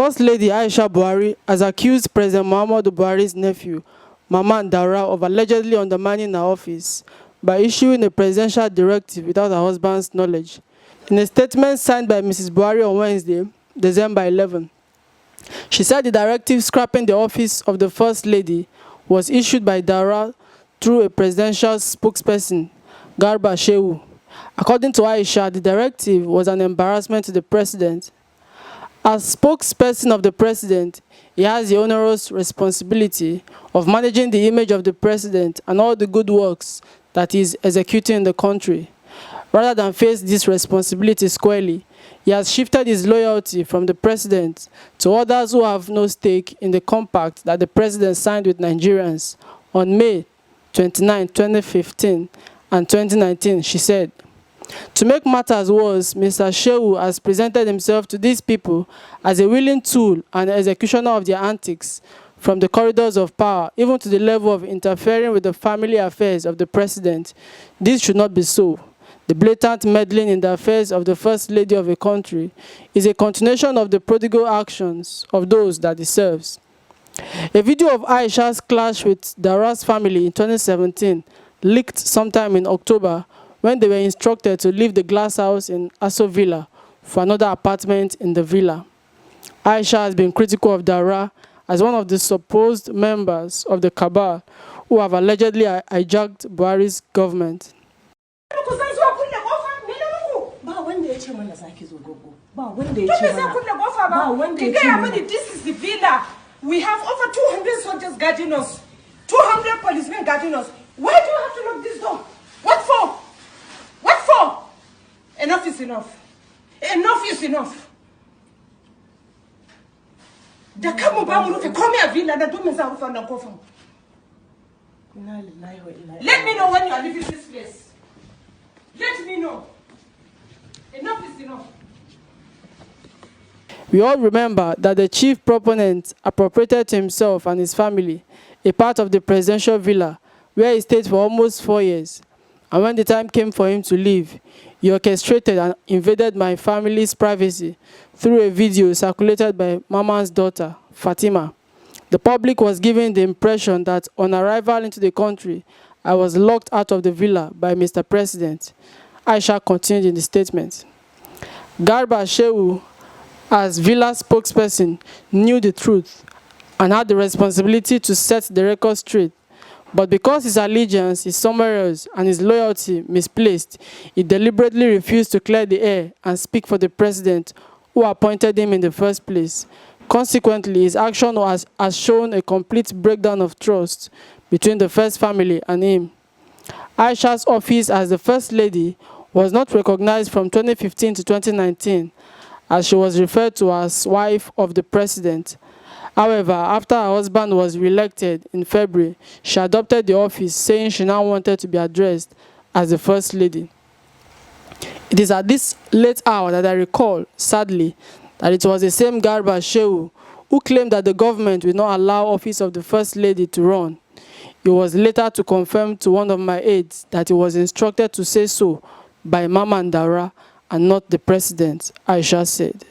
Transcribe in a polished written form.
First Lady Aisha Buhari has accused President Mamman Daura's nephew, Mamman Daura, of allegedly undermining her office by issuing a presidential directive without her husband's knowledge. In a statement signed by Mrs. Buhari on Wednesday, December 11, she said the directive scrapping the office of the First Lady was issued by Daura through a presidential spokesperson, Garba Shehu. According to Aisha, the directive was an embarrassment to the president. As spokesperson of the president, he has the onerous responsibility of managing the image of the president and all the good works that he is executing in the country. Rather than face this responsibility squarely, he has shifted his loyalty from the president to others who have no stake in the compact that the president signed with Nigerians on May 29, 2015 and 2019, she said. To make matters worse, Mr. Shehu has presented himself to these people as a willing tool and executioner of their antics from the corridors of power, even to the level of interfering with the family affairs of the president. This should not be so. The blatant meddling in the affairs of the First Lady of a country is a continuation of the prodigal actions of those that he serves. A video of Aisha's clash with Daura's family in 2017 leaked sometime in October when they were instructed to leave the glass house in Aso Villa for another apartment in the villa. Aisha has been critical of Daura as one of the supposed members of the cabal who have allegedly hijacked Buhari's government. This is the villa. We have over 200 soldiers guarding us, 200 policemen guarding us. Why do you have to lock this door? What for? What for? Enough is enough. Enough is enough. Let me know when you are leaving this place. Let me know. Enough is enough. We all remember that the chief proponent appropriated to himself and his family a part of the presidential villa where he stayed for almost 4 years. And when the time came for him to leave, he orchestrated and invaded my family's privacy through a video circulated by Mamman's daughter, Fatima. The public was given the impression that on arrival into the country, I was locked out of the villa by Mr. President. Aisha continued in the statement. Garba Shehu, as villa spokesperson, knew the truth and had the responsibility to set the record straight. But because his allegiance is somewhere else and his loyalty misplaced, he deliberately refused to clear the air and speak for the president who appointed him in the first place. Consequently, his action has shown a complete breakdown of trust between the first family and him. Aisha's office as the First Lady was not recognized from 2015 to 2019, as she was referred to as wife of the president. However, after her husband was re-elected in February, she adopted the office, saying she now wanted to be addressed as the First Lady. It is at this late hour that I recall, sadly, that it was the same Garba Shehu who claimed that the government will not allow office of the First Lady to run. He was later to confirm to one of my aides that he was instructed to say so by Mamman Daura and not the president, Aisha said.